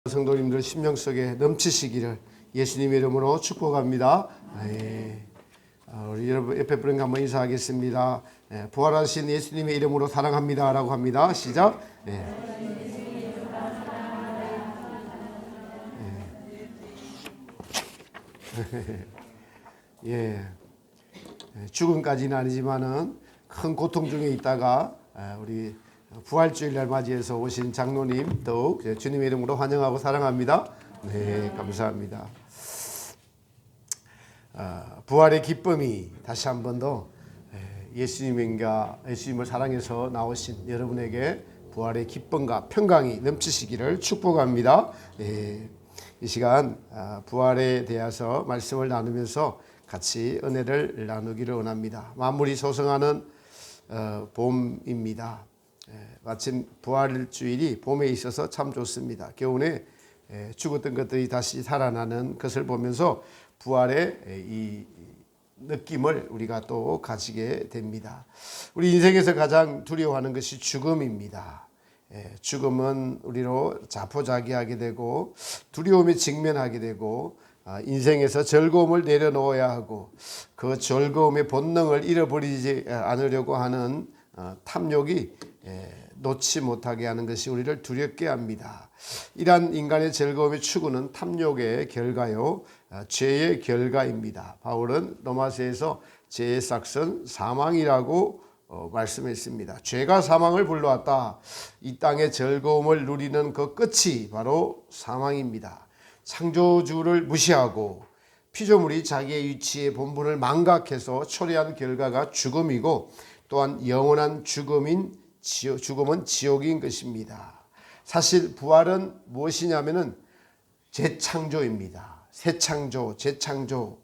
성도님들 심령 속에 넘치시기를 예수님의 이름으로 축복합니다. 우리 여러분 옆에 분과 한번 인사하겠습니다. 부활하신 예수님의 이름으로 사랑합니다 라고 합니다. 시작. 죽음까지는 아니지만은 큰 고통 중에 있다가 우리 부활주일날 맞이해서 오신 장로님 더욱 주님의 이름으로 환영하고 사랑합니다. 네, 감사합니다. 부활의 기쁨이 다시 한 번 더 예수님을 사랑해서 나오신 여러분에게 부활의 기쁨과 평강이 넘치시기를 축복합니다. 이 시간 부활에 대해서 말씀을 나누면서 같이 은혜를 나누기를 원합니다. 만물이 소성하는 봄입니다. 마침 부활주일이 봄에 있어서 참 좋습니다. 겨울에 죽었던 것들이 다시 살아나는 것을 보면서 부활의 이 느낌을 우리가 또 가지게 됩니다. 우리 인생에서 가장 두려워하는 것이 죽음입니다. 죽음은 우리로 자포자기하게 되고 두려움에 직면하게 되고 인생에서 즐거움을 내려놓아야 하고 그 즐거움의 본능을 잃어버리지 않으려고 하는 탐욕이 놓지 못하게 하는 것이 우리를 두렵게 합니다. 이러한 인간의 즐거움의 추구는 탐욕의 결과요, 죄의 결과입니다. 바울은 로마서에서 죄의 삭은 사망이라고 말씀했습니다. 죄가 사망을 불러왔다. 이 땅의 즐거움을 누리는 그 끝이 바로 사망입니다. 창조주를 무시하고 피조물이 자기의 위치의 본분을 망각해서 초래한 결과가 죽음이고 또한 영원한 죽음은 지옥인 것입니다. 사실 부활은 무엇이냐면은 재창조입니다. 새 창조, 재창조.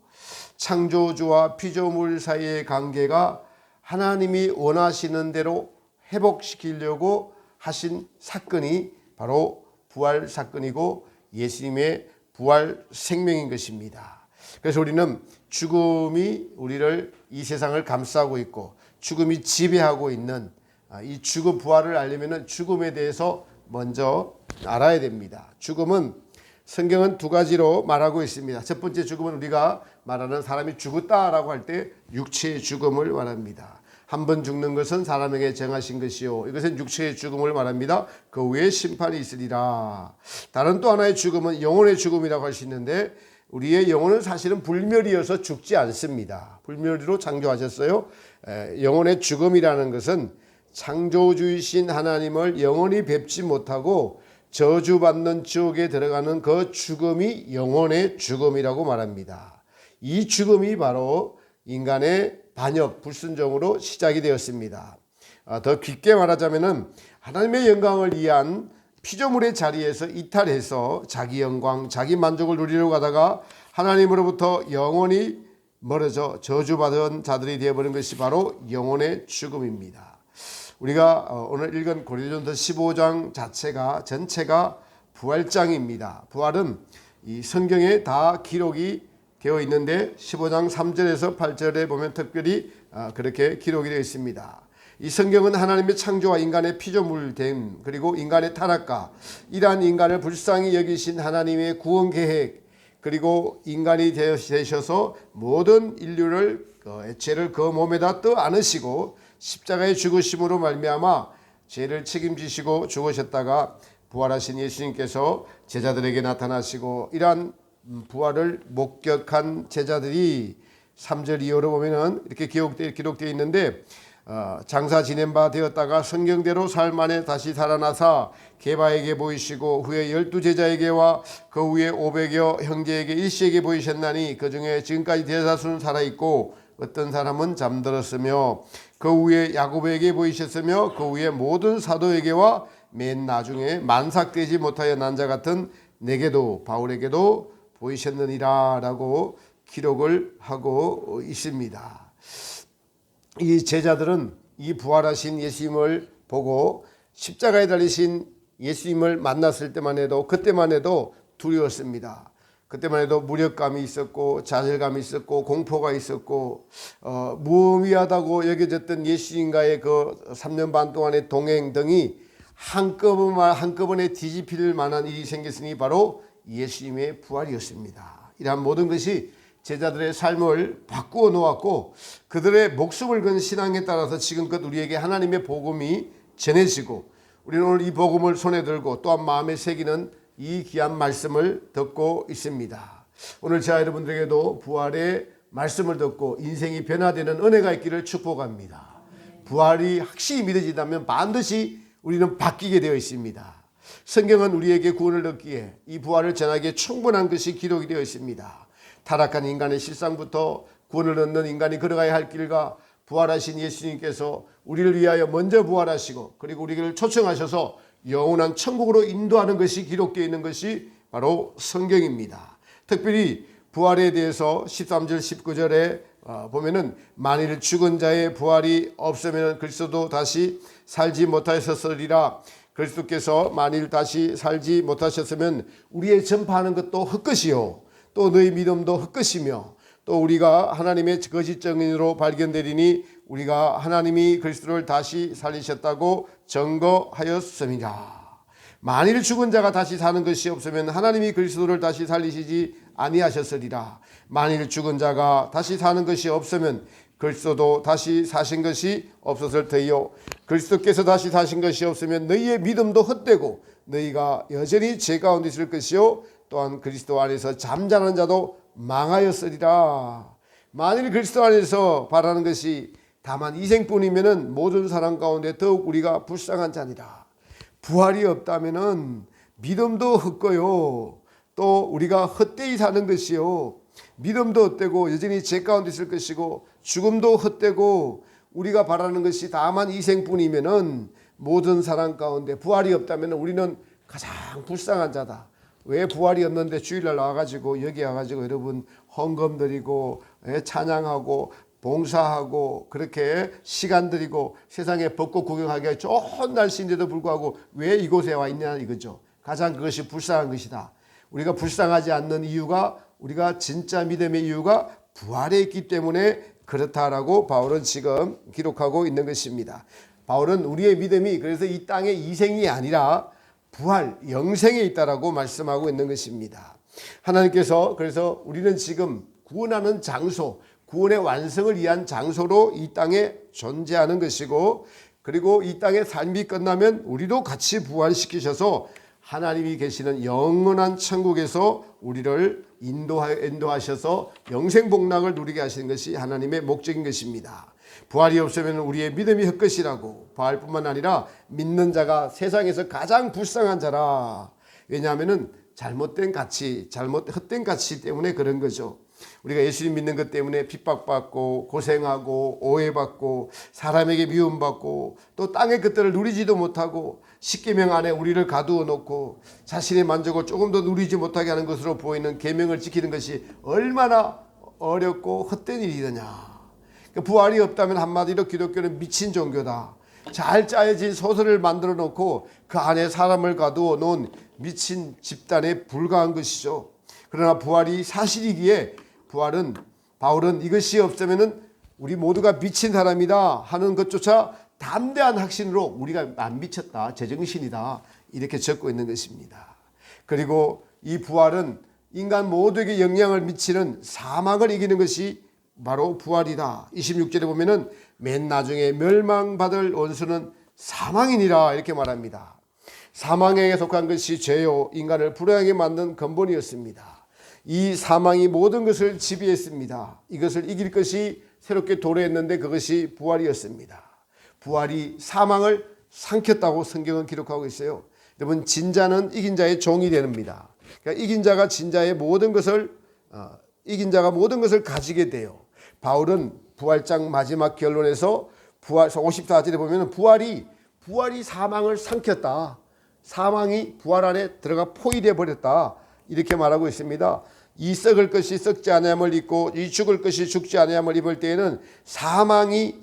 창조주와 피조물 사이의 관계가 하나님이 원하시는 대로 회복시키려고 하신 사건이 바로 부활 사건이고 예수님의 부활 생명인 것입니다. 그래서 우리는 죽음이 우리를 이 세상을 감싸고 있고 죽음이 지배하고 있는 이 죽음 부활을 알려면 죽음에 대해서 먼저 알아야 됩니다. 죽음은 성경은 두 가지로 말하고 있습니다. 첫 번째 죽음은 우리가 말하는 사람이 죽었다라고 할 때 육체의 죽음을 말합니다. 한 번 죽는 것은 사람에게 정하신 것이요 이것은 육체의 죽음을 말합니다. 그 후에 심판이 있으리라. 다른 또 하나의 죽음은 영혼의 죽음이라고 할 수 있는데 우리의 영혼은 사실은 불멸이어서 죽지 않습니다. 불멸이로 창조하셨어요. 영혼의 죽음이라는 것은 창조주이신 하나님을 영원히 뵙지 못하고 저주받는 지옥에 들어가는 그 죽음이 영혼의 죽음이라고 말합니다. 이 죽음이 바로 인간의 반역, 불순종으로 시작이 되었습니다. 더 깊게 말하자면 하나님의 영광을 위한 피조물의 자리에서 이탈해서 자기 영광, 자기 만족을 누리려고 하다가 하나님으로부터 영원히 멀어져 저주받은 자들이 되어버린 것이 바로 영혼의 죽음입니다. 우리가 오늘 읽은 고린도전서 15장 전체가 부활장입니다. 부활은 이 성경에 다 기록이 되어 있는데 15장 3절에서 8절에 보면 특별히 그렇게 기록이 되어 있습니다. 이 성경은 하나님의 창조와 인간의 피조물됨 그리고 인간의 타락과 이러한 인간을 불쌍히 여기신 하나님의 구원 계획 그리고 인간이 되셔서 모든 인류를 죄를 그 몸에다 떠 안으시고 십자가의 죽으심으로 말미암아 죄를 책임지시고 죽으셨다가 부활하신 예수님께서 제자들에게 나타나시고 이러한 부활을 목격한 제자들이 3절 이하로 보면은 이렇게 기록되어 있는데 장사 지낸 바 되었다가 성경대로 삶 안에 다시 살아나사 게바에게 보이시고 후에 12제자에게와 그 후에 500여 형제에게 일시에게 보이셨나니 그 중에 지금까지 대다수는 살아있고 어떤 사람은 잠들었으며 그 후에 야고보에게 보이셨으며 그 후에 모든 사도에게와 맨 나중에 만삭되지 못하여 난 자 같은 내게도 바울에게도 보이셨느니라 라고 기록을 하고 있습니다. 이 제자들은 이 부활하신 예수님을 보고 십자가에 달리신 예수님을 만났을 때만 해도 그때만 해도 두려웠습니다. 그때만 해도 무력감이 있었고 좌절감이 있었고 공포가 있었고 무의미하다고 여겨졌던 예수님과의 그 3년 반 동안의 동행 등이 한꺼번에 뒤집힐 만한 일이 생겼으니 바로 예수님의 부활이었습니다. 이러한 모든 것이 제자들의 삶을 바꾸어 놓았고 그들의 목숨을 건 신앙에 따라서 지금껏 우리에게 하나님의 복음이 전해지고 우리는 오늘 이 복음을 손에 들고 또한 마음에 새기는 이 귀한 말씀을 듣고 있습니다. 오늘 저와 여러분들에게도 부활의 말씀을 듣고 인생이 변화되는 은혜가 있기를 축복합니다. 부활이 확실히 믿어지다면 반드시 우리는 바뀌게 되어 있습니다. 성경은 우리에게 구원을 얻기에 이 부활을 전하기에 충분한 것이 기록이 되어 있습니다. 타락한 인간의 실상부터 구원을 얻는 인간이 걸어가야 할 길과 부활하신 예수님께서 우리를 위하여 먼저 부활하시고 그리고 우리를 초청하셔서 영원한 천국으로 인도하는 것이 기록되어 있는 것이 바로 성경입니다. 특별히 부활에 대해서 13절 19절에 보면은 만일 죽은 자의 부활이 없으면 그리스도도 다시 살지 못하셨으리라. 그리스도께서 만일 다시 살지 못하셨으면 우리의 전파하는 것도 헛것이요 또 너희 믿음도 헛것이며 또 우리가 하나님의 거짓 증인으로 발견되리니 우리가 하나님이 그리스도를 다시 살리셨다고 증거하였습니다. 만일 죽은 자가 다시 사는 것이 없으면 하나님이 그리스도를 다시 살리시지 아니하셨으리라. 만일 죽은 자가 다시 사는 것이 없으면 그리스도도 다시 사신 것이 없었을 터이요 그리스도께서 다시 사신 것이 없으면 너희의 믿음도 헛되고 너희가 여전히 죄 가운데 있을 것이요 또한 그리스도 안에서 잠자는 자도 망하였으리라. 만일 그리스도 안에서 바라는 것이 다만 이생뿐이면은 모든 사람 가운데 더욱 우리가 불쌍한 자니라. 부활이 없다면은 믿음도 헛고요 또 우리가 헛되이 사는 것이요 믿음도 헛되고 여전히 죄 가운데 있을 것이고 죽음도 헛되고 우리가 바라는 것이 다만 이생뿐이면은 모든 사람 가운데 부활이 없다면 우리는 가장 불쌍한 자다. 왜 부활이 없는데 주일날 나와가지고 여기 와가지고 여러분 헌금 드리고 찬양하고 봉사하고 그렇게 시간 들이고 세상에 벚꽃 구경하기가 좋은 날씨인데도 불구하고 왜 이곳에 와 있냐 이거죠. 가장 그것이 불쌍한 것이다. 우리가 불쌍하지 않는 이유가 우리가 진짜 믿음의 이유가 부활에 있기 때문에 그렇다라고 바울은 지금 기록하고 있는 것입니다. 바울은 우리의 믿음이 그래서 이 땅의 이생이 아니라 부활, 영생에 있다라고 말씀하고 있는 것입니다. 하나님께서 그래서 우리는 지금 구원하는 장소, 구원의 완성을 위한 장소로 이 땅에 존재하는 것이고 그리고 이 땅의 삶이 끝나면 우리도 같이 부활시키셔서 하나님이 계시는 영원한 천국에서 우리를 인도하셔서 영생복락을 누리게 하시는 것이 하나님의 목적인 것입니다. 부활이 없으면 우리의 믿음이 헛것이라고 부활뿐만 아니라 믿는 자가 세상에서 가장 불쌍한 자라. 왜냐하면 잘못된 가치, 헛된 가치 때문에 그런 거죠. 우리가 예수님 믿는 것 때문에 핍박받고 고생하고 오해받고 사람에게 미움받고 또 땅의 것들을 누리지도 못하고 십계명 안에 우리를 가두어 놓고 자신의 만족을 조금 더 누리지 못하게 하는 것으로 보이는 계명을 지키는 것이 얼마나 어렵고 헛된 일이더냐. 부활이 없다면 한마디로 기독교는 미친 종교다. 잘 짜여진 소설을 만들어 놓고 그 안에 사람을 가두어 놓은 미친 집단에 불과한 것이죠. 그러나 부활이 사실이기에 바울은 이것이 없으면은 우리 모두가 미친 사람이다 하는 것조차 담대한 확신으로 우리가 안 미쳤다, 제정신이다 이렇게 적고 있는 것입니다. 그리고 이 부활은 인간 모두에게 영향을 미치는 사망을 이기는 것이 바로 부활이다. 26절에 보면은 맨 나중에 멸망받을 원수는 사망이니라 이렇게 말합니다. 사망에 속한 것이 죄요 인간을 불행하게 만든 근본이었습니다. 이 사망이 모든 것을 지배했습니다. 이것을 이길 것이 새롭게 도래했는데 그것이 부활이었습니다. 부활이 사망을 삼켰다고 성경은 기록하고 있어요. 여러분 진자는 이긴 자의 종이 됩니다. 그러니까 이긴 자가 진자의 모든 것을 이긴 자가 모든 것을 가지게 돼요. 바울은 부활장 마지막 결론에서 부활 54절에 보면 부활이 사망을 삼켰다. 사망이 부활 안에 들어가 포위되어 버렸다. 이렇게 말하고 있습니다. 이 썩을 것이 썩지 아니함을 입고 이 죽을 것이 죽지 아니함을 입을 때에는 사망이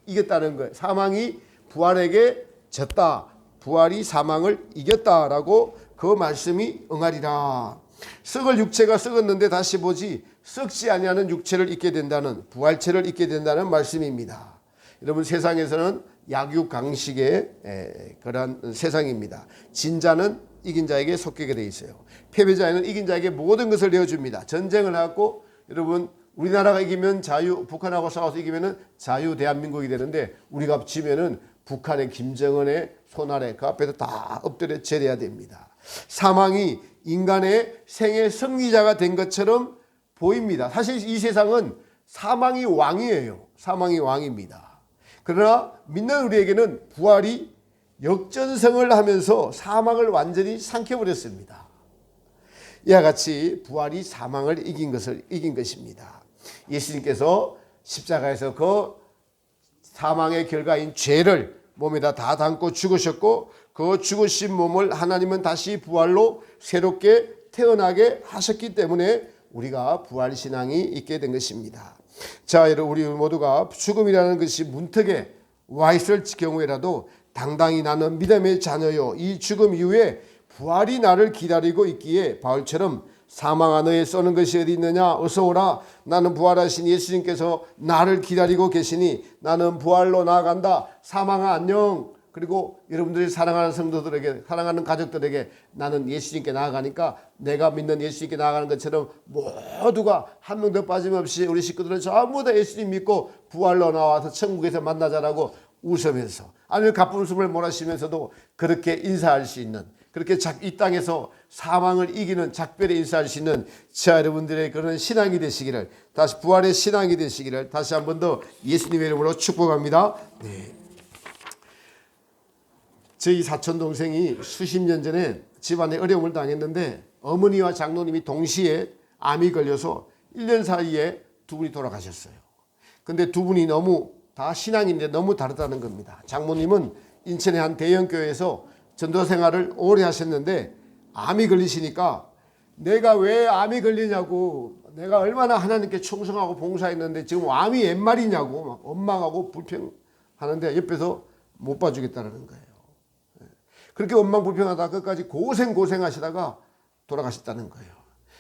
이겼다는 거예요. 사망이 부활에게 졌다. 부활이 사망을 이겼다라고 그 말씀이 응하리라. 썩을 육체가 썩었는데 다시 보지 썩지 아니하는 육체를 입게 된다는 부활체를 입게 된다는 말씀입니다. 여러분 세상에서는 약육강식의 그런 세상입니다. 진자는 이긴 자에게 속하게 돼 있어요. 패배자에는 이긴 자에게 모든 것을 내어줍니다. 전쟁을 하고 여러분 우리나라가 이기면 자유, 북한하고 싸워서 이기면은 자유 대한민국이 되는데 우리가 지면은 북한의 김정은의 손 아래 그 앞에서 다 엎드려 절해야 됩니다. 사망이 인간의 생의 승리자가 된 것처럼 보입니다. 사실 이 세상은 사망이 왕이에요. 사망이 왕입니다. 그러나 믿는 우리에게는 부활이 역전승을 하면서 사망을 완전히 삼켜버렸습니다. 이와 같이 부활이 사망을 이긴 것입니다. 예수님께서 십자가에서 그 사망의 결과인 죄를 몸에다 다 담고 죽으셨고 그 죽으신 몸을 하나님은 다시 부활로 새롭게 태어나게 하셨기 때문에 우리가 부활신앙이 있게 된 것입니다. 자, 여러분 우리 모두가 죽음이라는 것이 문턱에 와 있을 경우에라도 당당히 나는 믿음의 자녀요. 이 죽음 이후에 부활이 나를 기다리고 있기에 바울처럼 사망아 너의 쏘는 것이 어디 있느냐 어서 오라. 나는 부활하신 예수님께서 나를 기다리고 계시니 나는 부활로 나아간다. 사망아 안녕. 그리고 여러분들이 사랑하는 성도들에게 사랑하는 가족들에게 나는 예수님께 나아가니까 내가 믿는 예수님께 나아가는 것처럼 모두가 한 명도 빠짐없이 우리 식구들은 전부 다 예수님 믿고 부활로 나와서 천국에서 만나자라고 웃으면서 아니면 가쁜 웃음을 몰아쉬면서도 그렇게 인사할 수 있는 그렇게 이 땅에서 사망을 이기는 작별에 인사할 수 있는 자 여러분들의 그런 신앙이 되시기를 다시 부활의 신앙이 되시기를 다시 한 번 더 예수님의 이름으로 축복합니다. 네. 저희 사촌 동생이 수십 년 전에 집안에 어려움을 당했는데 어머니와 장로님이 동시에 암이 걸려서 1년 사이에 두 분이 돌아가셨어요. 근데 두 분이 너무 다 신앙인데 너무 다르다는 겁니다. 장모님은 인천의 한 대형교회에서 전도 생활을 오래 하셨는데 암이 걸리시니까 내가 왜 암이 걸리냐고 내가 얼마나 하나님께 충성하고 봉사했는데 지금 암이 웬 말이냐고 막 원망하고 불평하는데 옆에서 못 봐주겠다는 거예요. 그렇게 원망 불평하다가 끝까지 고생하시다가 돌아가셨다는 거예요.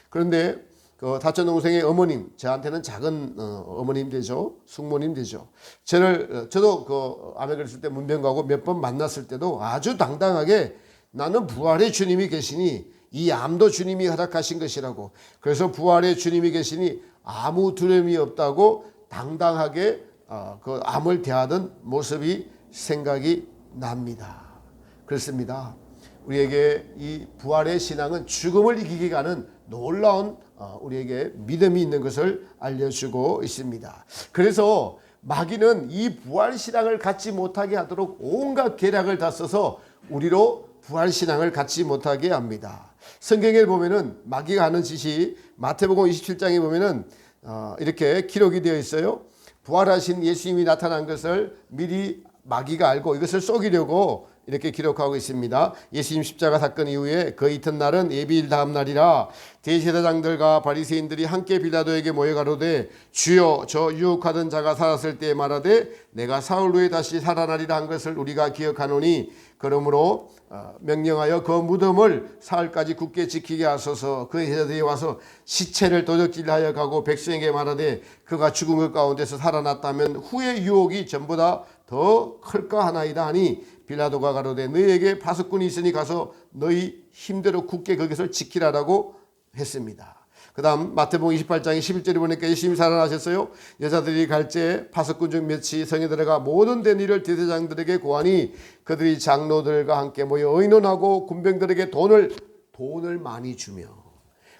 그런데 그 사촌 동생의 어머님, 저한테는 작은 어머님 되죠. 숙모님 되죠. 저도 그 암에 걸렸을 때 문병 가고 몇 번 만났을 때도 아주 당당하게 나는 부활의 주님이 계시니 이 암도 주님이 허락하신 것이라고. 그래서 부활의 주님이 계시니 아무 두려움이 없다고 당당하게 그 암을 대하던 모습이 생각이 납니다. 그렇습니다. 우리에게 이 부활의 신앙은 죽음을 이기게 가는 놀라운 우리에게 믿음이 있는 것을 알려주고 있습니다. 그래서 마귀는 이 부활신앙을 갖지 못하게 하도록 온갖 계략을 다 써서 우리로 부활신앙을 갖지 못하게 합니다. 성경에 보면은 마귀가 하는 짓이 마태복음 27장에 보면은 이렇게 기록이 되어 있어요. 부활하신 예수님이 나타난 것을 미리 마귀가 알고 이것을 속이려고 이렇게 기록하고 있습니다. 예수님 십자가 사건 이후에 그 이튿날은 예비일 다음 날이라 대제사장들과 바리새인들이 함께 빌라도에게 모여 가로되 주여 저 유혹하던 자가 살았을 때 말하되 내가 사흘 후에 다시 살아나리라 한 것을 우리가 기억하노니 그러므로 명령하여 그 무덤을 사흘까지 굳게 지키게 하소서. 그 제자들이 와서 시체를 도적질하여 가고 백성에게 말하되 그가 죽은 것 가운데서 살아났다면 후의 유혹이 전보다 더 클까 하나이다 하니 빌라도가 가로되 너희에게 파수꾼이 있으니 가서 너희 힘대로 굳게 그것을 지키라라고 했습니다. 그 다음 마태복음 28장의 11절에 보니까 예수님이 살아나셨어요. 여자들이 갈제 파수꾼 중 몇이 성에 들어가 모든 된 일을 대제사장들에게 고하니 그들이 장로들과 함께 모여 의논하고 군병들에게 돈을 많이 주며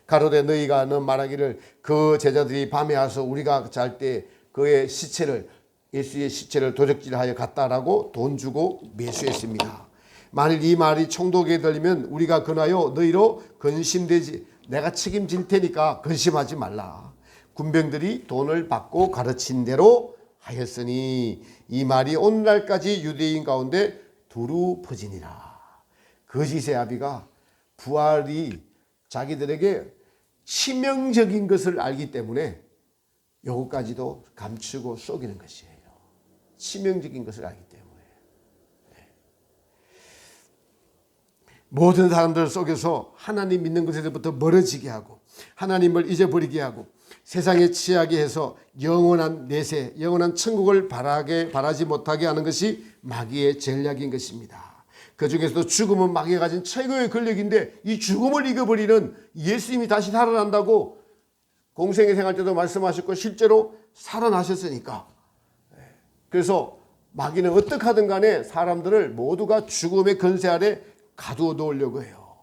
가로되 너희가 말하기를 그 제자들이 밤에 와서 우리가 잘 때 그의 시체를 예수의 시체를 도적질하여 갔다라고 돈 주고 매수했습니다. 만일 이 말이 총독에게 들리면 우리가 근하여 너희로 근심되지 내가 책임질 테니까 근심하지 말라. 군병들이 돈을 받고 가르친 대로 하였으니 이 말이 오늘날까지 유대인 가운데 두루 퍼지니라. 거짓의 아비가 부활이 자기들에게 치명적인 것을 알기 때문에 요것까지도 감추고 속이는 것이에요. 치명적인 것을 알기 때문에. 모든 사람들 속에서 하나님 믿는 것에서부터 멀어지게 하고 하나님을 잊어버리게 하고 세상에 취하게 해서 영원한 내세, 영원한 천국을 바라지 못하게 하는 것이 마귀의 전략인 것입니다. 그 중에서도 죽음은 마귀가 가진 최고의 권력인데 이 죽음을 이겨버리는 예수님이 다시 살아난다고 공생의 생활 때도 말씀하셨고 실제로 살아나셨으니까. 그래서 마귀는 어떻게 하든 간에 사람들을 모두가 죽음의 권세 아래 가두어 놓으려고 해요.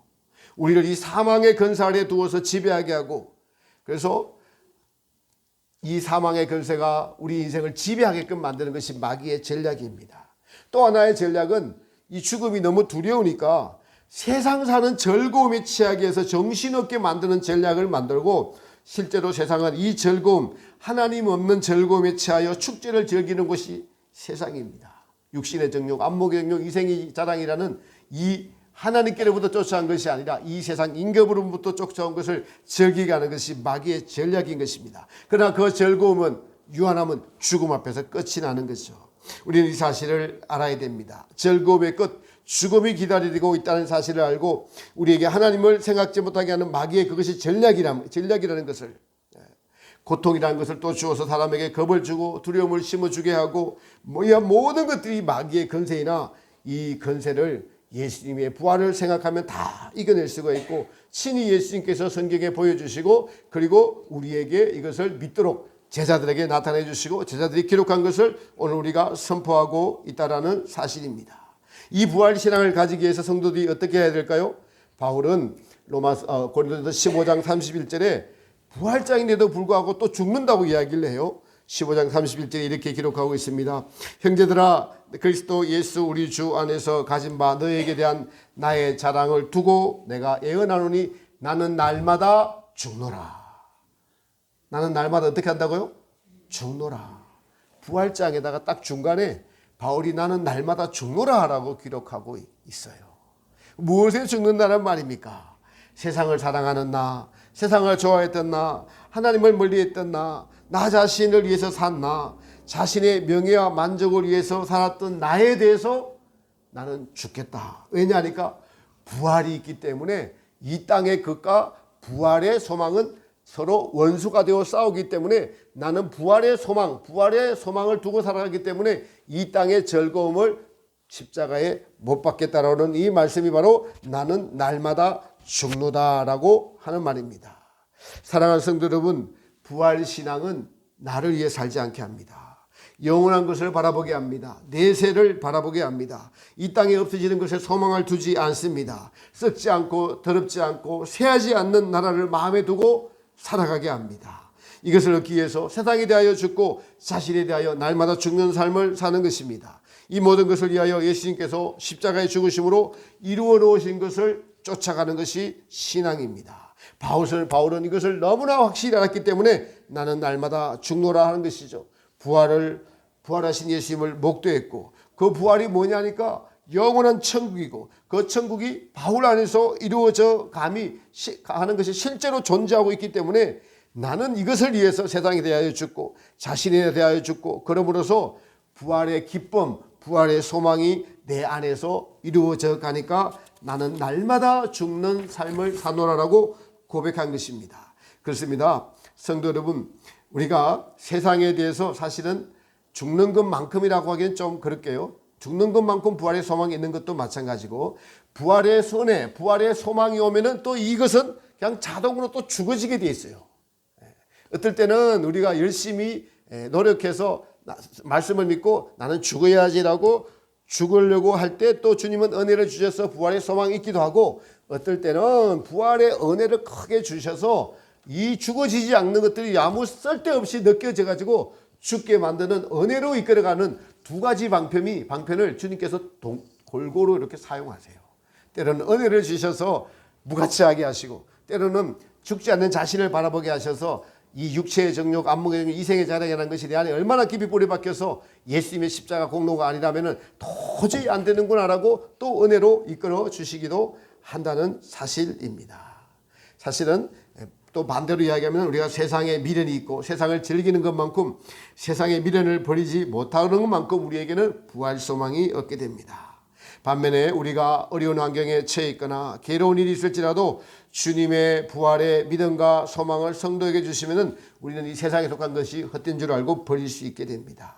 우리를 이 사망의 권세 아래 두어서 지배하게 하고 그래서 이 사망의 권세가 우리 인생을 지배하게끔 만드는 것이 마귀의 전략입니다. 또 하나의 전략은 이 죽음이 너무 두려우니까 세상 사는 즐거움에 취하게 해서 정신없게 만드는 전략을 만들고 실제로 세상은 이 즐거움, 하나님 없는 즐거움에 취하여 축제를 즐기는 것이 세상입니다. 육신의 정욕, 안목의 정욕, 이생의 자랑이라는 이 하나님께로부터 쫓아온 것이 아니라 이 세상 인격으로부터 쫓아온 것을 즐기게 하는 것이 마귀의 전략인 것입니다. 그러나 그 즐거움은 유한함은 죽음 앞에서 끝이 나는 것이죠. 우리는 이 사실을 알아야 됩니다. 즐거움의 끝, 죽음이 기다리고 있다는 사실을 알고 우리에게 하나님을 생각지 못하게 하는 마귀의 그것이 전략이라는 것을, 고통이라는 것을 또 주어서 사람에게 겁을 주고 두려움을 심어주게 하고 모든 것들이 마귀의 권세이나 이 권세를 예수님의 부활을 생각하면 다 이겨낼 수가 있고 친히 예수님께서 성경에 보여주시고 그리고 우리에게 이것을 믿도록 제자들에게 나타내 주시고 제자들이 기록한 것을 오늘 우리가 선포하고 있다는 사실입니다. 이 부활신앙을 가지기 위해서 성도들이 어떻게 해야 될까요? 바울은 고린도서 15장 31절에 부활장인데도 불구하고 또 죽는다고 이야기를 해요. 15장 31절에 이렇게 기록하고 있습니다. 형제들아 그리스도 예수 우리 주 안에서 가진 바 너에게 대한 나의 자랑을 두고 내가 예언하노니 나는 날마다 죽노라. 나는 날마다 어떻게 한다고요? 죽노라. 부활장에다가 딱 중간에 바울이 나는 날마다 죽노라 라고 기록하고 있어요. 무엇에 죽는다는 말입니까? 세상을 사랑하는 나, 세상을 좋아했던 나, 하나님을 멀리했던 나 자신을 위해서 산 나, 자신의 명예와 만족을 위해서 살았던 나에 대해서 나는 죽겠다. 왜냐하니까 부활이 있기 때문에 이 땅의 것과 부활의 소망은 서로 원수가 되어 싸우기 때문에 나는 부활의 소망을 두고 살아가기 때문에 이 땅의 즐거움을 십자가에 못 받겠다라는 이 말씀이 바로 나는 날마다 죽노다라고 하는 말입니다. 사랑하는 성도 여러분, 부활신앙은 나를 위해 살지 않게 합니다. 영원한 것을 바라보게 합니다. 내세를 바라보게 합니다. 이 땅에 없어지는 것에 소망을 두지 않습니다. 썩지 않고 더럽지 않고 쇠하지 않는 나라를 마음에 두고 살아가게 합니다. 이것을 얻기 위해서 세상에 대하여 죽고 자신에 대하여 날마다 죽는 삶을 사는 것입니다. 이 모든 것을 위하여 예수님께서 십자가의 죽으심으로 이루어 놓으신 것을 쫓아가는 것이 신앙입니다. 바울은 이것을 너무나 확실히 알았기 때문에 나는 날마다 죽노라 하는 것이죠. 부활하신 예수님을 목도했고 그 부활이 뭐냐니까 영원한 천국이고 그 천국이 바울 안에서 이루어져 감히 하는 것이 실제로 존재하고 있기 때문에 나는 이것을 위해서 세상에 대하여 죽고 자신에 대하여 죽고 그러므로서 부활의 기쁨, 부활의 소망이 내 안에서 이루어져 가니까 나는 날마다 죽는 삶을 사노라라고 고백한 것입니다. 그렇습니다. 성도 여러분, 우리가 세상에 대해서 사실은 죽는 것만큼이라고 하기엔 좀 그럴게요. 죽는 것만큼 부활의 소망이 있는 것도 마찬가지고 부활의 손에 부활의 소망이 오면은 또 이것은 그냥 자동으로 또 죽어지게 돼 있어요. 어떨 때는 우리가 열심히 노력해서 말씀을 믿고 나는 죽어야지라고 죽으려고 할 때 또 주님은 은혜를 주셔서 부활의 소망이 있기도 하고 어떨 때는 부활의 은혜를 크게 주셔서 이 죽어지지 않는 것들이 아무 쓸데없이 느껴져 가지고 죽게 만드는 은혜로 이끌어가는 두 가지 방편을 주님께서 골고루 이렇게 사용하세요. 때로는 은혜를 주셔서 무가치하게 하시고 때로는 죽지 않는 자신을 바라보게 하셔서 이 육체의 정욕, 안목의 정욕, 이생의 자랑이라는 것이 내 안에 얼마나 깊이 뿌리 박혀서 예수님의 십자가 공로가 아니라면 도저히 안 되는구나라고 또 은혜로 이끌어 주시기도 한다는 사실입니다. 사실은 또 반대로 이야기하면 우리가 세상에 미련이 있고 세상을 즐기는 것만큼 세상의 미련을 버리지 못하는 것만큼 우리에게는 부활 소망이 없게 됩니다. 반면에 우리가 어려운 환경에 처해 있거나 괴로운 일이 있을지라도 주님의 부활의 믿음과 소망을 성도에게 주시면은 우리는 이 세상에 속한 것이 헛된 줄 알고 버릴 수 있게 됩니다.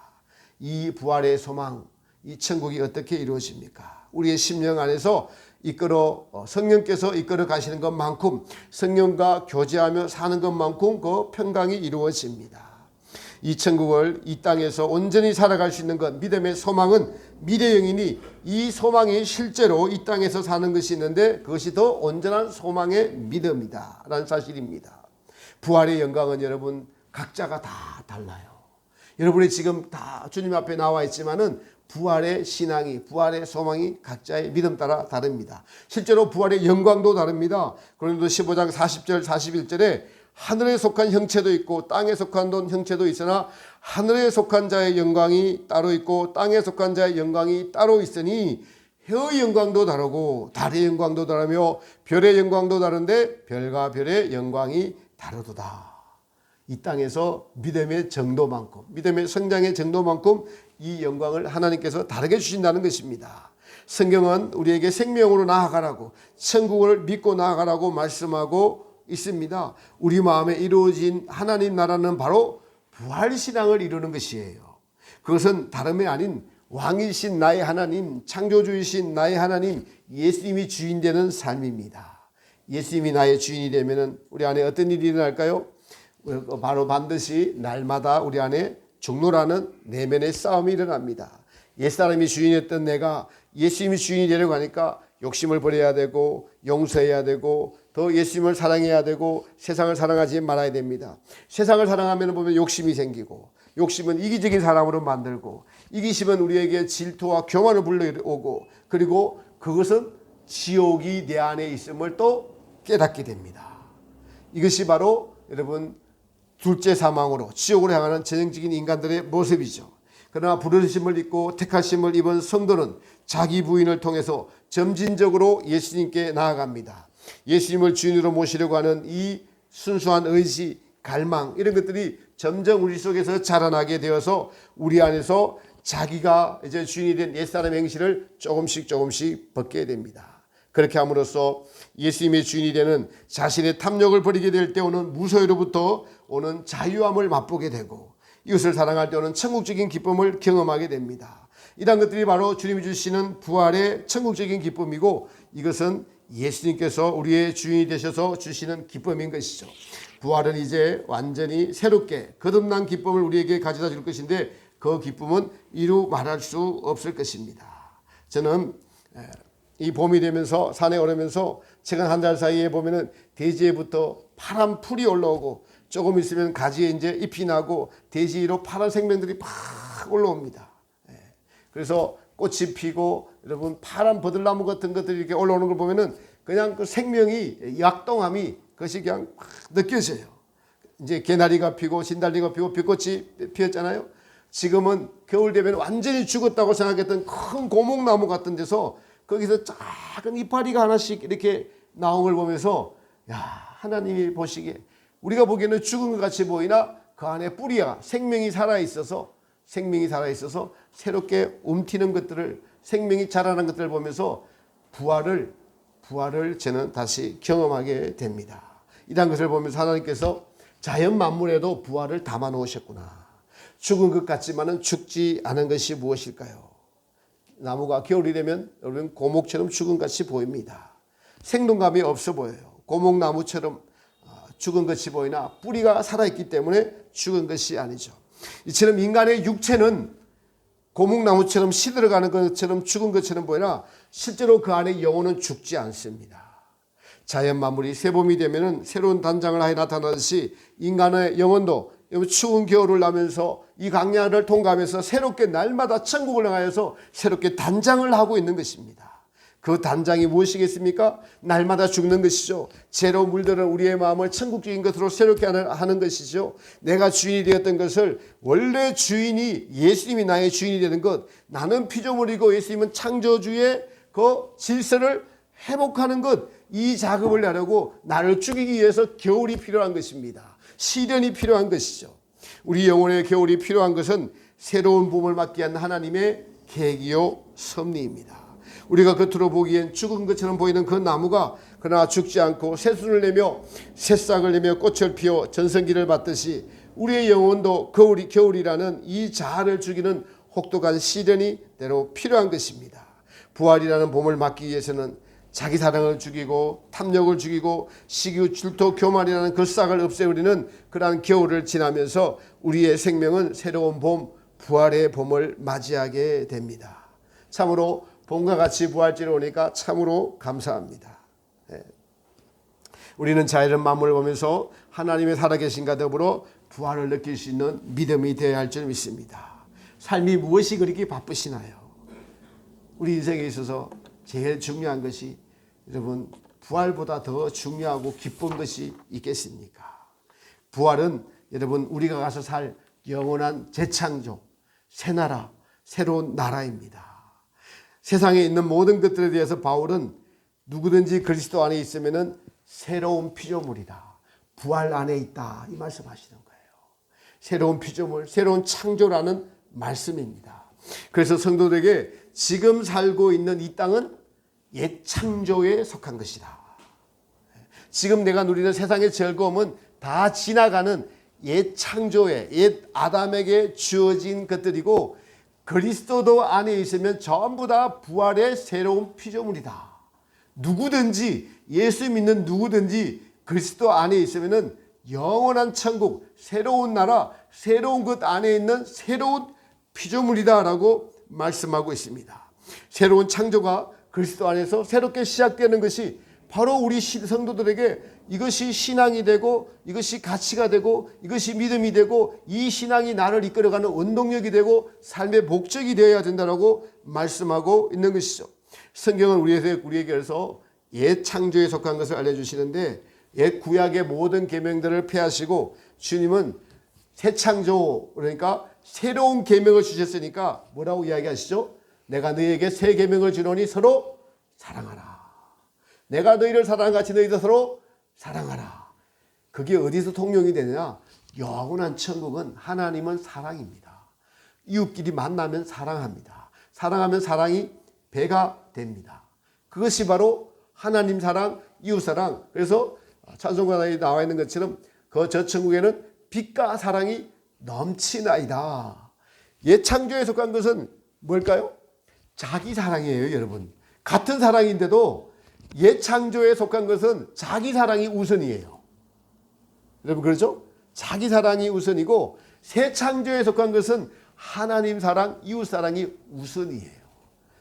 이 부활의 소망, 이 천국이 어떻게 이루어집니까? 우리의 심령 안에서 성령께서 이끌어 가시는 것만큼, 성령과 교제하며 사는 것만큼 그 평강이 이루어집니다. 이 천국을 이 땅에서 온전히 살아갈 수 있는 것, 믿음의 소망은 미래형이니 이 소망이 실제로 이 땅에서 사는 것이 있는데 그것이 더 온전한 소망의 믿음이다 라는 사실입니다. 부활의 영광은 여러분 각자가 다 달라요. 여러분이 지금 다 주님 앞에 나와 있지만은 부활의 신앙이, 부활의 소망이 각자의 믿음 따라 다릅니다. 실제로 부활의 영광도 다릅니다. 고린도 15장 40절 41절에 하늘에 속한 형체도 있고 땅에 속한 형체도 있으나 하늘에 속한 자의 영광이 따로 있고 땅에 속한 자의 영광이 따로 있으니 해의 영광도 다르고 달의 영광도 다르며 별의 영광도 다른데 별과 별의 영광이 다르도다. 이 땅에서 믿음의 정도만큼, 믿음의 성장의 정도만큼 이 영광을 하나님께서 다르게 주신다는 것입니다. 성경은 우리에게 생명으로 나아가라고, 천국을 믿고 나아가라고 말씀하고 있습니다. 우리 마음에 이루어진 하나님 나라는 바로 부활신앙을 이루는 것이에요. 그것은 다름이 아닌 왕이신 나의 하나님, 창조주이신 나의 하나님, 예수님이 주인 되는 삶입니다. 예수님이 나의 주인이 되면 우리 안에 어떤 일이 일어날까요? 바로 반드시 날마다 우리 안에 종로라는 내면의 싸움이 일어납니다. 옛사람이 주인이었던 내가 예수님이 주인이 되려고 하니까 욕심을 버려야 되고 용서해야 되고 더 예수님을 사랑해야 되고 세상을 사랑하지 말아야 됩니다. 세상을 사랑하면 보면 욕심이 생기고, 욕심은 이기적인 사람으로 만들고, 이기심은 우리에게 질투와 교만을 불러오고, 그리고 그것은 지옥이 내 안에 있음을 또 깨닫게 됩니다. 이것이 바로 여러분 둘째 사망으로 지옥으로 향하는 전형적인 인간들의 모습이죠. 그러나 부르심을 입고 택하심을 입은 성도는 자기 부인을 통해서 점진적으로 예수님께 나아갑니다. 예수님을 주인으로 모시려고 하는 이 순수한 의지, 갈망 이런 것들이 점점 우리 속에서 자라나게 되어서 우리 안에서 자기가 이제 주인이 된 옛사람의 행실을 조금씩 벗게 됩니다. 그렇게 함으로써 예수님의 주인이 되는 자신의 탐욕을 버리게 될 때 오는 무소유로부터 오는 자유함을 맛보게 되고, 이웃을 사랑할 때 오는 천국적인 기쁨을 경험하게 됩니다. 이런 것들이 바로 주님이 주시는 부활의 천국적인 기쁨이고, 이것은 예수님께서 우리의 주인이 되셔서 주시는 기쁨인 것이죠. 부활은 이제 완전히 새롭게 거듭난 기쁨을 우리에게 가져다 줄 것인데 그 기쁨은 이루 말할 수 없을 것입니다. 저는 이 봄이 되면서 산에 오르면서 최근 한 달 사이에 보면은 대지에부터 파란 풀이 올라오고 조금 있으면 가지에 이제 잎이 나고 대지 위로 파란 생명들이 팍 올라옵니다. 그래서 꽃이 피고 여러분 파란 버들나무 같은 것들이 이렇게 올라오는 걸 보면은 그냥 그 생명이 약동함이 그것이 그냥 막 느껴져요. 이제 개나리가 피고 진달리가 피고 벚꽃이 피었잖아요. 지금은 겨울 되면 완전히 죽었다고 생각했던 큰 고목나무 같은 데서 거기서 작은 이파리가 하나씩 이렇게 나온 걸 보면서 야, 하나님이 보시기에 우리가 보기에는 죽은 것 같이 보이나 그 안에 뿌리야 생명이 살아있어서 새롭게 움트는 것들을, 생명이 자라는 것들을 보면서 부활을 저는 다시 경험하게 됩니다. 이런 것을 보면서 하나님께서 자연 만물에도 부활을 담아 놓으셨구나. 죽은 것 같지만은 죽지 않은 것이 무엇일까요? 나무가 겨울이 되면 여러분 고목처럼 죽은 것이 보입니다. 생동감이 없어 보여요. 고목나무처럼 죽은 것이 보이나 뿌리가 살아있기 때문에 죽은 것이 아니죠. 이처럼 인간의 육체는 고목나무처럼 시들어가는 것처럼 죽은 것처럼 보이나 실제로 그 안에 영혼은 죽지 않습니다. 자연 만물이 새봄이 되면은 새로운 단장을 하여 나타나듯이 인간의 영혼도 추운 겨울을 나면서 이 광야를 통과하면서 새롭게 날마다 천국을 향하여서 새롭게 단장을 하고 있는 것입니다. 그 단장이 무엇이겠습니까? 날마다 죽는 것이죠. 죄로 물들은 우리의 마음을 천국적인 것으로 새롭게 하는 것이죠. 내가 주인이 되었던 것을 원래 주인이 예수님이 나의 주인이 되는 것, 나는 피조물이고 예수님은 창조주의 그 질서를 회복하는 것, 이 작업을 하려고 나를 죽이기 위해서 겨울이 필요한 것입니다. 시련이 필요한 것이죠. 우리 영혼의 겨울이 필요한 것은 새로운 봄을 맞게 한 하나님의 계기요 섭리입니다. 우리가 겉으로 보기엔 죽은 것처럼 보이는 그 나무가 그러나 죽지 않고 새순을 내며 새싹을 내며 꽃을 피워 전성기를 받듯이 우리의 영혼도 겨울이라는 이 자아를 죽이는 혹독한 시련이 때로 필요한 것입니다. 부활이라는 봄을 맞기 위해서는 자기 사랑을 죽이고 탐욕을 죽이고 시기, 질투, 교만이라는 그 싹을 없애버리는 그러한 겨울을 지나면서 우리의 생명은 새로운 봄, 부활의 봄을 맞이하게 됩니다. 참으로 봄과 같이 부활절이 오니까 참으로 감사합니다. 우리는 자연의 만물을 보면서 하나님의 살아계신과 더불어 부활을 느낄 수 있는 믿음이 되어야 할 줄 믿습니다. 삶이 무엇이 그렇게 바쁘시나요? 우리 인생에 있어서 제일 중요한 것이 여러분 부활보다 더 중요하고 기쁜 것이 있겠습니까? 부활은 여러분 우리가 가서 살 영원한 재창조, 새 나라, 새로운 나라입니다. 세상에 있는 모든 것들에 대해서 바울은 누구든지 그리스도 안에 있으면 새로운 피조물이다. 부활 안에 있다. 이 말씀하시는 거예요. 새로운 피조물, 새로운 창조라는 말씀입니다. 그래서 성도들에게 지금 살고 있는 이 땅은 옛 창조에 속한 것이다. 지금 내가 누리는 세상의 즐거움은 다 지나가는 옛 창조에, 옛 아담에게 주어진 것들이고 그리스도도 안에 있으면 전부 다 부활의 새로운 피조물이다. 누구든지 예수 믿는 누구든지 그리스도 안에 있으면 영원한 천국, 새로운 나라, 새로운 것 안에 있는 새로운 피조물이다라고 말씀하고 있습니다. 새로운 창조가 그리스도 안에서 새롭게 시작되는 것이 바로 우리 성도들에게 이것이 신앙이 되고 이것이 가치가 되고 이것이 믿음이 되고 이 신앙이 나를 이끌어가는 원동력이 되고 삶의 목적이 되어야 된다고 말씀하고 있는 것이죠. 성경은 우리에게서 옛 창조에 속한 것을 알려주시는데 옛 구약의 모든 계명들을 폐하시고 주님은 새 창조 그러니까 새로운 계명을 주셨으니까 뭐라고 이야기하시죠? 내가 너희에게 새 계명을 주노니 서로 사랑하라. 내가 너희를 사랑한 같이 너희도 서로 사랑하라. 그게 어디서 통용이 되느냐? 영원한 천국은 하나님은 사랑입니다. 이웃끼리 만나면 사랑합니다. 사랑하면 사랑이 배가 됩니다. 그것이 바로 하나님 사랑, 이웃 사랑. 그래서 찬송가에 나와 있는 것처럼 저 천국에는 빛과 사랑이 넘치나이다. 옛 창조에 속한 것은 뭘까요? 자기 사랑이에요, 여러분. 같은 사랑인데도 옛 창조에 속한 것은 자기 사랑이 우선이에요. 여러분 그렇죠? 자기 사랑이 우선이고 새 창조에 속한 것은 하나님 사랑, 이웃 사랑이 우선이에요.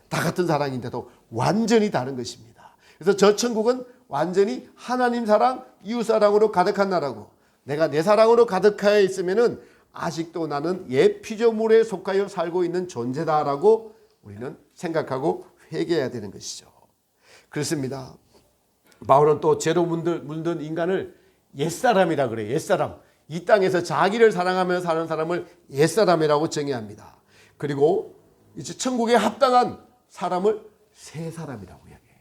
다 같은 사랑인데도 완전히 다른 것입니다. 그래서 저 천국은 완전히 하나님 사랑, 이웃 사랑으로 가득한 나라고 내가 내 사랑으로 가득하여 있으면은 아직도 나는 옛 피조물에 속하여 살고 있는 존재다라고 우리는 생각하고 회개해야 되는 것이죠. 그렇습니다. 바울은 또 죄로 물든 인간을 옛사람이라 그래요. 옛사람. 이 땅에서 자기를 사랑하며 사는 사람을 옛사람이라고 정의합니다. 그리고 이제 천국에 합당한 사람을 새 사람이라고 이야기해요.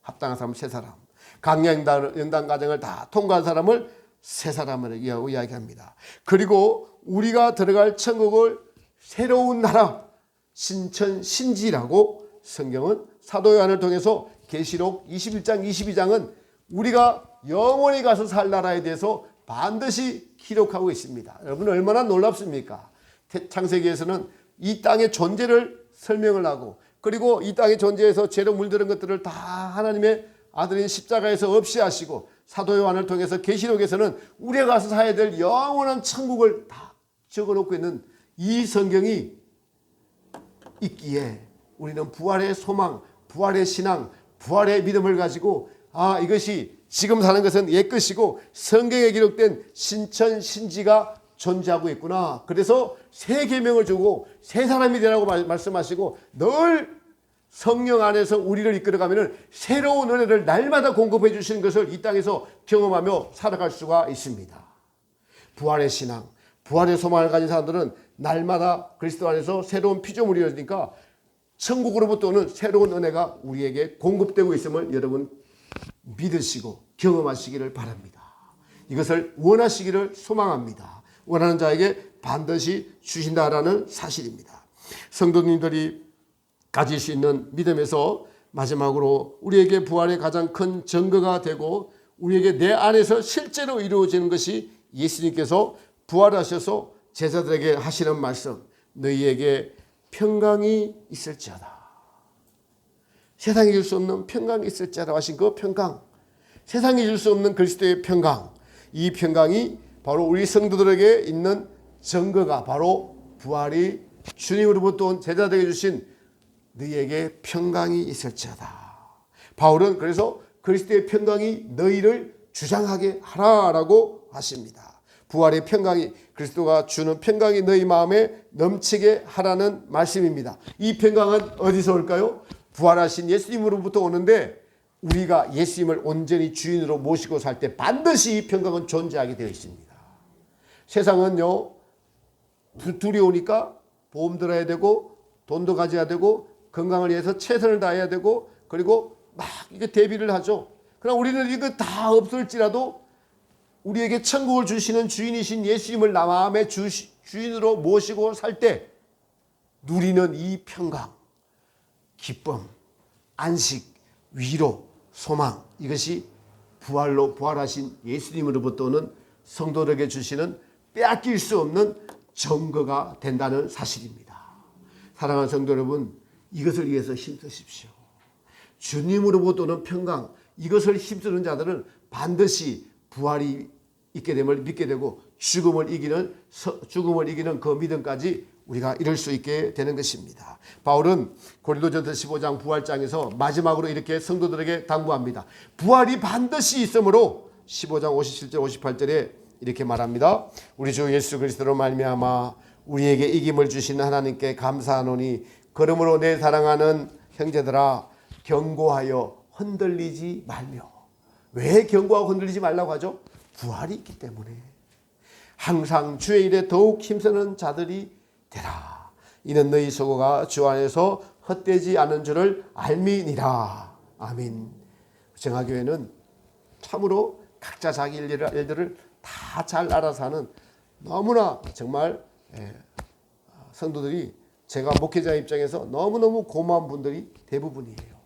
합당한 사람은 새 사람. 강연단 과정을 다 통과한 사람을 새 사람이라고 이야기합니다. 그리고 우리가 들어갈 천국을 새로운 나라, 신천 신지라고 성경은 사도 요한을 통해서 계시록 21장 22장은 우리가 영원히 가서 살 나라에 대해서 반드시 기록하고 있습니다. 여러분 얼마나 놀랍습니까? 창세기에서는 이 땅의 존재를 설명을 하고 그리고 이 땅의 존재에서 죄로 물들은 것들을 다 하나님의 아들인 십자가에서 없이 하시고 사도 요한을 통해서 계시록에서는 우리가 가서 살아야 될 영원한 천국을 다 적어놓고 있는 이 성경이 있기에 우리는 부활의 소망, 부활의 신앙, 부활의 믿음을 가지고 이것이 지금 사는 것은 옛 것이고 성경에 기록된 신천 신지가 존재하고 있구나. 그래서 새 계명을 주고 새 사람이 되라고 말씀하시고 늘 성령 안에서 우리를 이끌어가면 새로운 은혜를 날마다 공급해 주시는 것을 이 땅에서 경험하며 살아갈 수가 있습니다. 부활의 신앙, 부활의 소망을 가진 사람들은 날마다 그리스도 안에서 새로운 피조물이니까 천국으로부터 오는 새로운 은혜가 우리에게 공급되고 있음을 여러분 믿으시고 경험하시기를 바랍니다. 이것을 원하시기를 소망합니다. 원하는 자에게 반드시 주신다라는 사실입니다. 성도님들이 가질 수 있는 믿음에서 마지막으로 우리에게 부활의 가장 큰 증거가 되고 우리에게 내 안에서 실제로 이루어지는 것이 예수님께서 부활하셔서 제자들에게 하시는 말씀, 너희에게 평강이 있을지어다. 세상이 줄 수 없는 평강이 있을지어다 하신 그 평강, 세상이 줄 수 없는 그리스도의 평강, 이 평강이 바로 우리 성도들에게 있는 증거가 바로 부활이 주님으로부터 온 제자들에게 주신 너희에게 평강이 있을지어다. 바울은 그래서 그리스도의 평강이 너희를 주장하게 하라라고 하십니다. 부활의 평강이, 그리스도가 주는 평강이 너희 마음에 넘치게 하라는 말씀입니다. 이 평강은 어디서 올까요? 부활하신 예수님으로부터 오는데 우리가 예수님을 온전히 주인으로 모시고 살 때 반드시 이 평강은 존재하게 되어 있습니다. 세상은요, 둘이 오니까 보험 들어야 되고 돈도 가져야 되고 건강을 위해서 최선을 다해야 되고 그리고 막 이게 대비를 하죠. 그러나 우리는 이거 다 없을지라도 우리에게 천국을 주시는 주인이신 예수님을 마음의 주인으로 모시고 살 때 누리는 이 평강, 기쁨, 안식, 위로, 소망, 이것이 부활하신 예수님으로부터 오는 성도들에게 주시는 빼앗길 수 없는 증거가 된다는 사실입니다. 사랑하는 성도 여러분, 이것을 위해서 힘쓰십시오. 주님으로부터 오는 평강, 이것을 힘쓰는 자들은 반드시 부활이 있게 됨을 믿게 되고 죽음을 이기는 그 믿음까지 우리가 이룰 수 있게 되는 것입니다. 바울은 고린도전서 15장 부활장에서 마지막으로 이렇게 성도들에게 당부합니다. 부활이 반드시 있으므로 15장 57절 58절에 이렇게 말합니다. 우리 주 예수 그리스도로 말미암아 우리에게 이김을 주시는 하나님께 감사하노니 그러므로 내 사랑하는 형제들아 견고하여 흔들리지 말며. 왜 견고하고 흔들리지 말라고 하죠? 부활이 있기 때문에. 항상 주의 일에 더욱 힘쓰는 자들이 되라. 이는 너희 소고가 주 안에서 헛되지 않은 줄을 알미니라. 아멘. 정화교회는 참으로 각자 자기 일들을 다 잘 알아서 하는 너무나 정말 성도들이 제가 목회자 입장에서 너무너무 고마운 분들이 대부분이에요.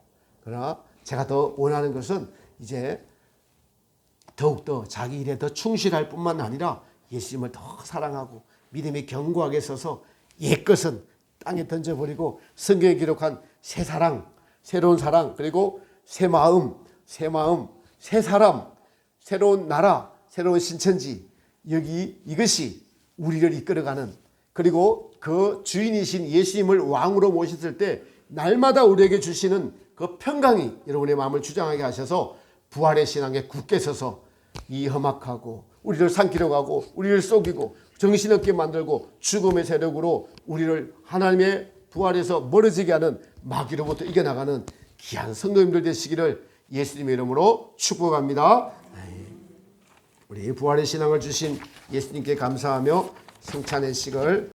그러나 제가 더 원하는 것은 이제 더욱더 자기 일에 더 충실할 뿐만 아니라 예수님을 더 사랑하고 믿음이 견고하게 서서 옛것은 땅에 던져버리고 성경에 기록한 새 사랑, 새로운 사랑, 그리고 새 마음, 새 사람, 새로운 나라, 새로운 신천지, 이것이 우리를 이끌어가는, 그리고 그 주인이신 예수님을 왕으로 모셨을 때 날마다 우리에게 주시는 그 평강이 여러분의 마음을 주장하게 하셔서 부활의 신앙에 굳게 서서 이 험악하고 우리를 삼키려 가고 우리를 속이고 정신없게 만들고 죽음의 세력으로 우리를 하나님의 부활에서 멀어지게 하는 마귀로부터 이겨나가는 귀한 성도님들 되시기를 예수님의 이름으로 축복합니다. 우리 부활의 신앙을 주신 예수님께 감사하며 성찬의 식을